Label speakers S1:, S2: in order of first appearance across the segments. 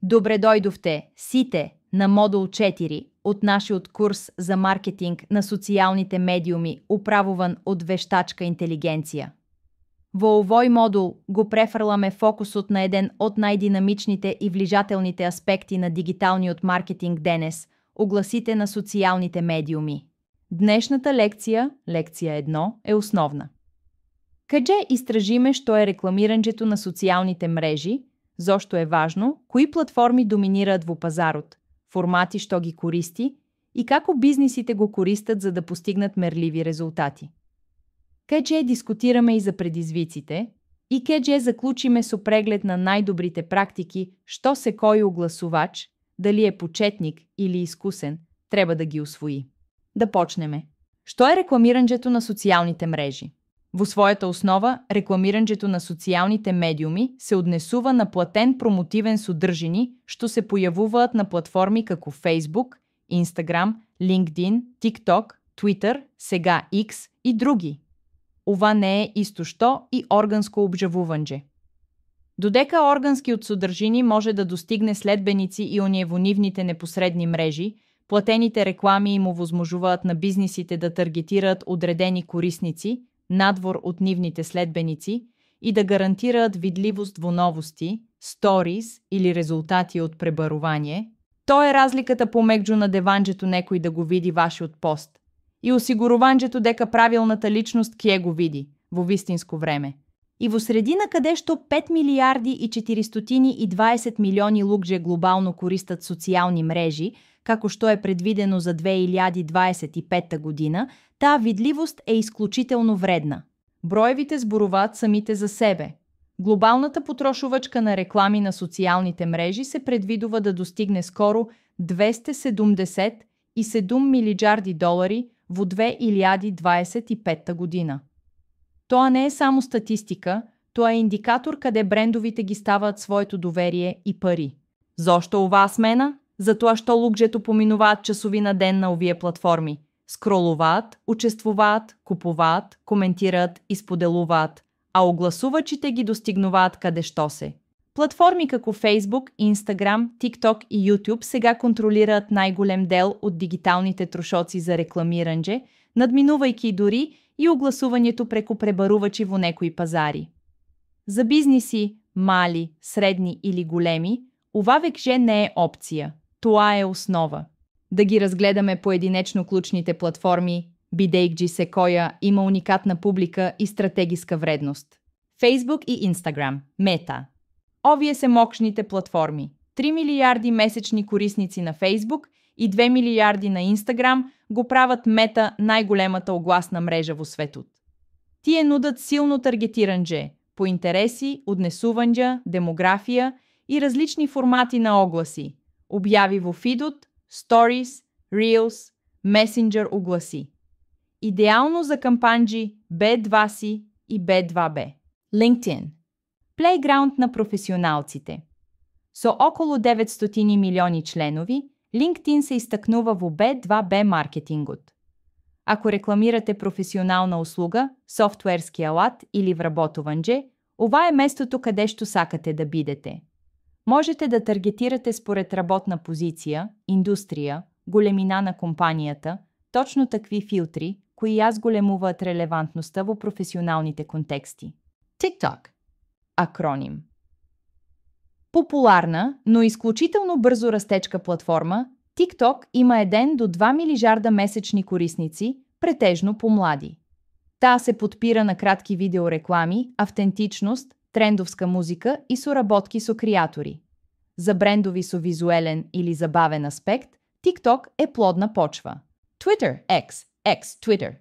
S1: Добре дойдовте, сите, на модул 4 от нашиот курс за маркетинг на социалните медиуми, управуван од вештачка интелигенција. Во овој модул го префрламе фокусот на еден од најдинамичните и влижателните аспекти на дигиталниот маркетинг денес – огласите на социалните медиуми. Днешната лекција, лекција 1, е основна. Каде истражиме што е рекламиранџето на социалните мрежи, зошто е важно, кои платформи доминираат во пазарот, формати што ги користи и како бизнисите го користат за да постигнат мерливи резултати. Каде дискутираме и за предизвиците и каде заклучиме со преглед на најдобрите практики што секој огласувач, дали е почетник или искусен, треба да ги усвои. Да почнеме. Што е рекламиранџето на социалните мрежи? Во својата основа, рекламиранџето на социалните медиуми се однесува на платен промотивен содржини што се појавуваат на платформи како Facebook, Instagram, LinkedIn, TikTok, Twitter, сега X и други. Ова не е исто што и органско обжавување. Додека органскиот содржини може да достигне следбеници и оние во нивните непосредни мрежи, платените реклами им овозможуваат на бизнисите да таргетираат одредени корисници, надвор од нивните следбеници и да гарантираат видливост во новости, сторис или резултати од пребарување. Тоа е разликата помеѓу надеванџето некој да го види вашиот пост и осигурувањето дека правилната личност ќе го види во вистинско време. И во средина каде што 5 милиарди и 420 милиони луѓе глобално користат социјални мрежи, како што е предвидено за 2025 година, таа видливост е исклучително вредна. Броевите зборуваат самите за себе. Глобалната потрошувачка на реклами на социјалните мрежи се предвидува да достигне скоро 277 милијарди долари во 2025 година. Тоа не е само статистика, тоа е индикатор каде брендовите ги ставаат своето доверие и пари. Зошто оваа смена? Затоа што луѓето поминуваат часови на ден на овие платформи. Скролуваат, учествуваат, купуваат, коментираат и споделуваат, а огласувачите ги достигнуваат каде што се. Платформи како Facebook, Instagram, TikTok и YouTube сега контролираат најголем дел од дигиталните трошоци за рекламиранџе, надминувајќи дори и огласувањето преку пребарувачи во некои пазари. За бизниси, мали, средни или големи, ова векже не е опција. Тоа е основа. Да ги разгледаме поединечно клучните платформи, бидејќи секоја има уникатна публика и стратегиска вредност. Facebook и Instagram, Мета. Овие се мокшните платформи. 3 милијарди месечни корисници на Facebook и 2 милијарди на Instagram го прават Мета најголемата огласна мрежа во светот. Тие нудат силно таргетиранџе по интереси, однесувања, демографија и различни формати на огласи. Објави во фидот, Stories, Reels, Messenger огласи. Идеално за кампанџи B2C и B2B. LinkedIn. Плейграунд на професионалците. Со околу 900 милиони членови, LinkedIn се истакнува во B2B маркетингот. Ако рекламирате професионална услуга, софтуерски алат или вработување, ова е местото каде што сакате да бидете. Можете да таргетирате според работна позиција, индустрија, големина на компанијата, точно такви филтри, кои ја зголемуваат релевантноста во професионалните контексти. TikTok. Акроним. Популарна, но исклучително брзо растечка платформа, TikTok има 1 до 2 милијарда месечни корисници, претежно помлади. Таа се подпира на кратки видеореклами, автентичност, трендовска музика и соработки со креатори. За брендови со визуелен или забавен аспект, TikTok е плодна почва. Twitter, X Twitter.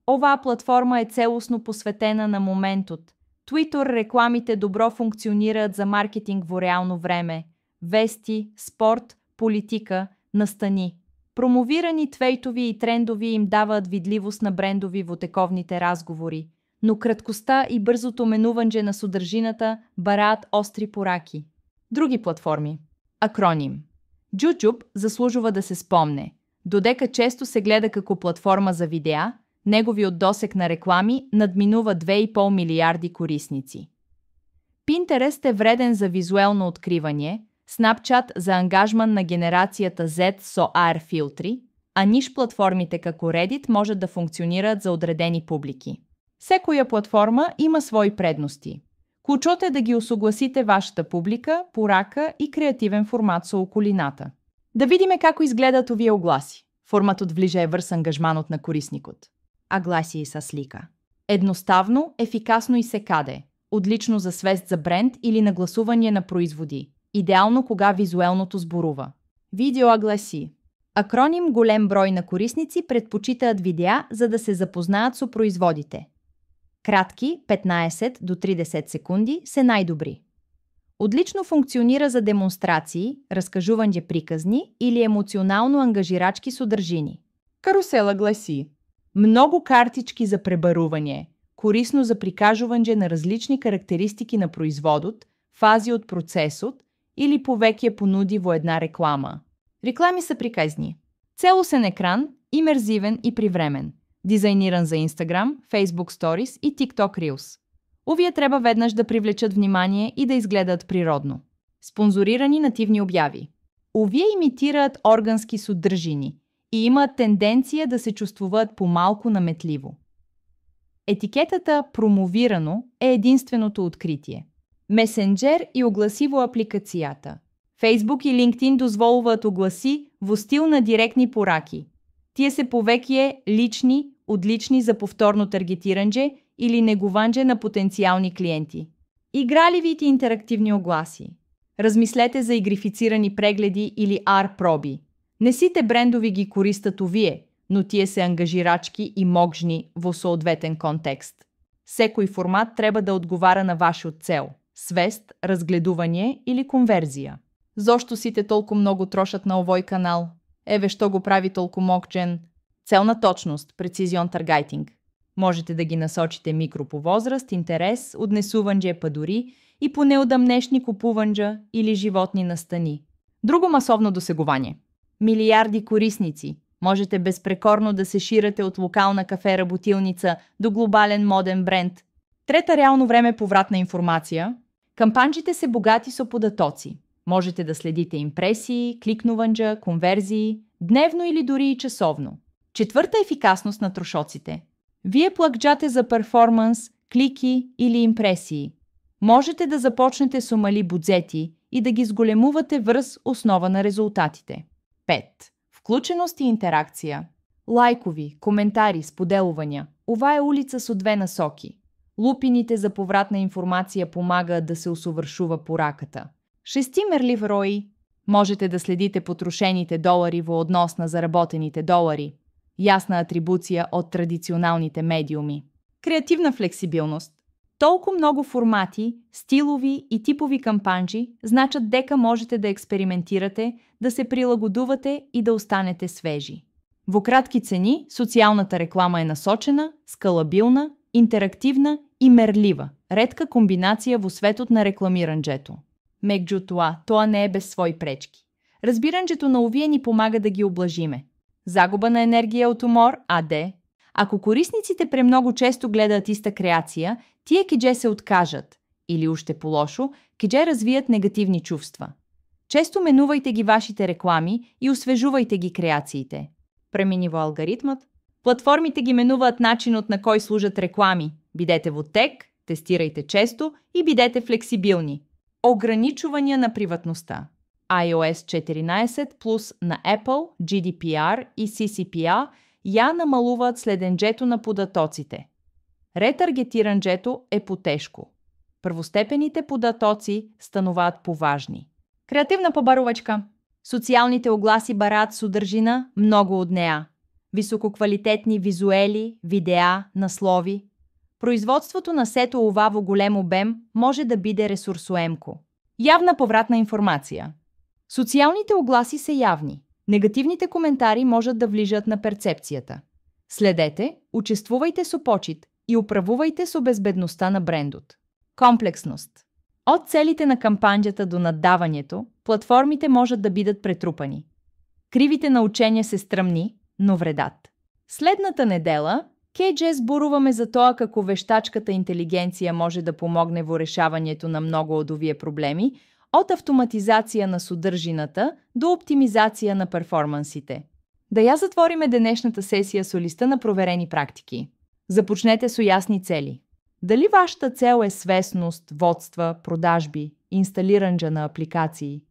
S1: Оваа платформа е целосно посветена на моментот. Twitter рекламите добро функционираат за маркетинг во реално време. Вести, спорт, политика, настани. Промовирани твейтови и трендови им даваат видливост на брендови во тековните разговори, но краткоста и брзото менување на содржината бараат остри пораки. Други платформи. Акроним. YouTube заслужува да се спомне. Додека често се гледа како платформа за видеа, неговиот досег на реклами надминува 2,5 милијарди корисници. Pinterest е вреден за визуелно откривање, Snapchat за ангажман на генерацията Z со AR филтри, а ниш платформите како Reddit можат да функционираат за одредени публики. Секоја платформа има свои предности. Ключот е да ги усогласите вашата публика, порака и креативен формат со околината. Да видиме како изгледат овие огласи. Форматот влижа е врз ангажманот на корисникот. А гласи и са слика. Едноставно, ефикасно и секаде. Одлично за свест за бренд или нагласување на производи. Идеално кога визуелното зборува. Видео гласи. Акроним голем број на корисници предпочитаат видеа за да се запознаат со производите. Кратки, 15 до 30 секунди, се најдобри. Одлично функционира за демонстрации, раскажување приказни или емоционално ангажирачки содржини. Карусела гласи. Многу картички за пребарување, корисно за прикажување на различни карактеристики на производот, фази од процесот или повеќе понуди во една реклама. Реклами са приказни. Целосен екран, имерзивен и привремен. Дизајниран за Instagram, Facebook Stories и TikTok Reels. Овие треба веднаш да привлечат внимание и да изгледаат природно. Спонзорирани нативни објави. Овие имитираат органски содржини и имаат тенденција да се чувствуваат помалку наметливо. Етикетата «промовирано» е единственото откритие. Месенџер и огласи во апликацијата. Facebook и LinkedIn дозволуваат огласи во стил на директни пораки. Тие се повеќе лични, одлични за повторно таргетиранџе или негуванџе на потенцијални клиенти. Играливите интерактивни огласи. Размислете за игрифицирани прегледи или AR проби. Не сите брендови ги користат овие, но тие се ангажирачки и можни во соодветен контекст. Секој формат треба да одговара на вашиот цел – свест, разгледување или конверзија. Зошто сите толку многу трошат на овој канал? Еве што го прави толку мокчен? Целна точност, прецизион таргетинг. Можете да ги насочите микро по возраст, интерес, однесуванџе па дури и по неодамнешни купуванџа или животни настани. Друго масовно досегување. Милиарди корисници. Можете безпрекорно да се ширате од локална кафе работилница до глобален моден бренд. Трета реално време повратна информација. Кампанџите се богати со податоци. Можете да следите импресии, кликнуванџа, конверзии, дневно или дури и часовно. Четврта ефикасност на трошоците. Вие плакџате за перформанс, клики или импресии. Можете да започнете со мали буџети и да ги зголемувате врз основа на резултатите. 5. Вклученост и интеракција. Лајкови, коментари, споделувања. Ова е улица со две насоки. Лупините за повратна информација помагаат да се усовршува пораката. 6 мерлив ROI. Можете да следите потрошените долари во однос на заработените долари. Јасна атрибуција од традиционалните медиуми. Креативна флексибилност. Толку многу формати, стилови и типови кампанџи значат дека можете да експериментирате, да се прилагодувате и да останете свежи. Во кратки цени, социјалната реклама е насочена, скалабилна, интерактивна и мерлива. Ретка комбинација во светот на рекламиранџето. Меѓутоа, тоа не е без своји пречки. Разбиранџето на овие ни помага да ги облажиме. Загуба на енергија од умор, АД. Ако корисниците премногу често гледаат иста креација, тие кеđe се откажат, или уште полошо, кеđe развијат негативни чувства. Често менувајте ги вашите реклами и освежувајте ги креациите. Премини во алгоритмот. Платформите ги менуваат начинот на кој служат реклами. Бидете во тек, тестирајте често и бидете флексибилни. Ограничување на приватноста. iOS 14 плюс на Apple, GDPR и CCPA ја намалуваат следенџето на податоците. Ретаргетиранџето е потешко. Првостепените податоци стануваат поважни. Креативна побарувачка. Социјалните огласи бараат содржина многу од неа. Висококвалитетни визуели, видеа, наслови. Производството на сето ова во голем обем може да биде ресурсоемко. Јавна повратна информација. Социјалните огласи се јавни. Негативните коментари можат да влижат на перцепцијата. Следете, учествувајте со почит и управувајте со безбедноста на брендот. Комплексност. Од целите на кампанџата до наддавањето, платформите можат да бидат претрупани. Кривите на учење се стрмни, но вредат. Следната недела, кеđe зборуваме за тоа како вештачката интелигенција може да помогне во решавањето на многу од овие проблеми, От автоматизация на съдържината до оптимизация на перформансите. Да я затвориме днешната сесия с листа на проверени практики. Започнете с ясни цели. Дали вашата цел е свестност, водства, продажби, инсталиранджа на апликации?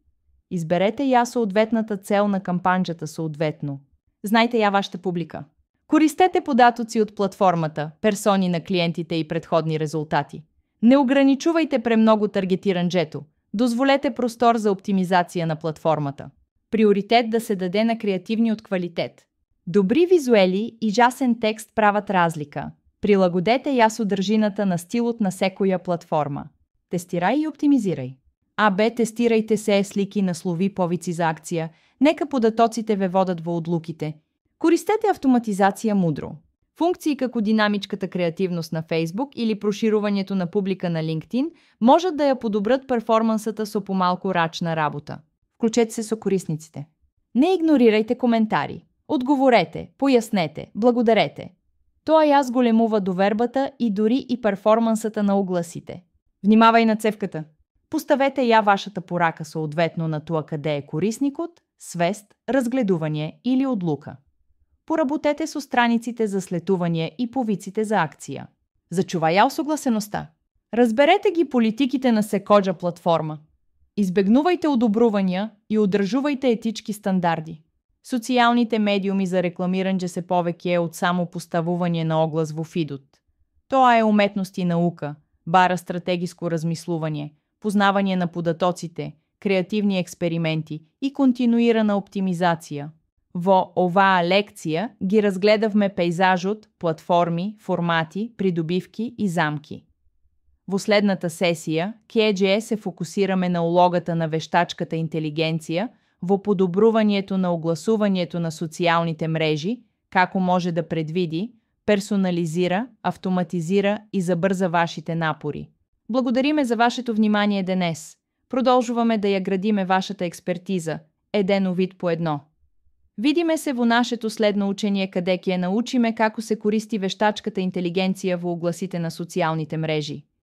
S1: Изберете я съответната цел на кампанджата съответно. Знайте я вашата публика. Користете податоци от платформата, персони на клиентите и предходни резултати. Не ограничувайте премного таргетиранджето. Дозволете простор за оптимизация на платформата. Приоритет да се даде на креативни от квалитет. Добри визуели и жасен текст правят разлика. Прилагодете я съдържината на стилот на секоя платформа. Тестирай и оптимизирай. АБ тестирайте се слики на слови повици за акция. Нека податоците ве водат во одлуките. Користете автоматизация мудро. Функции како динамичката креативност на Facebook или проширувањето на публика на LinkedIn можат да ја подобрат перформансата со помалку рачна работа. Вклучете се со корисниците. Не игнорирайте коментари. Одговорете, пояснете, благодарете. Тоа ја зголемува довербата и дори и перформансата на огласите. Внимавај на цевката. Поставете ја вашата порака соодветно на тоа каде е корисникот, свест, разгледување или одлука. Поработете со страниците за слетување и повиците за акција. Зачувај ја осогласеноста. Разберете ги политиките на секоја платформа. Избегнувајте одобрувања и одржувајте етички стандарди. Социјалните медиуми за рекламирање се повеќе од само поставување на оглас во фидот. Тоа е уметност и наука, бара стратегиско размислување, познавање на податоците, креативни експерименти и континуирана оптимизација. Во оваа лекција ги разгледавме пейзажот, платформи, формати, придобивки и замки. Во следната сесија, КЕДЖЕ се фокусираме на улогата на вештачката интелигенција во подобрувањето на огласувањето на социјалните мрежи, како може да предвиди, персонализира, автоматизира и забрза вашите напори. Благодариме за вашето внимание денес. Продолжуваме да ја градиме вашата експертиза, еден вид по едно. Видиме се во нашето следно учење каде ќе научиме како се користи вештачката интелигенција во огласите на социјалните мрежи.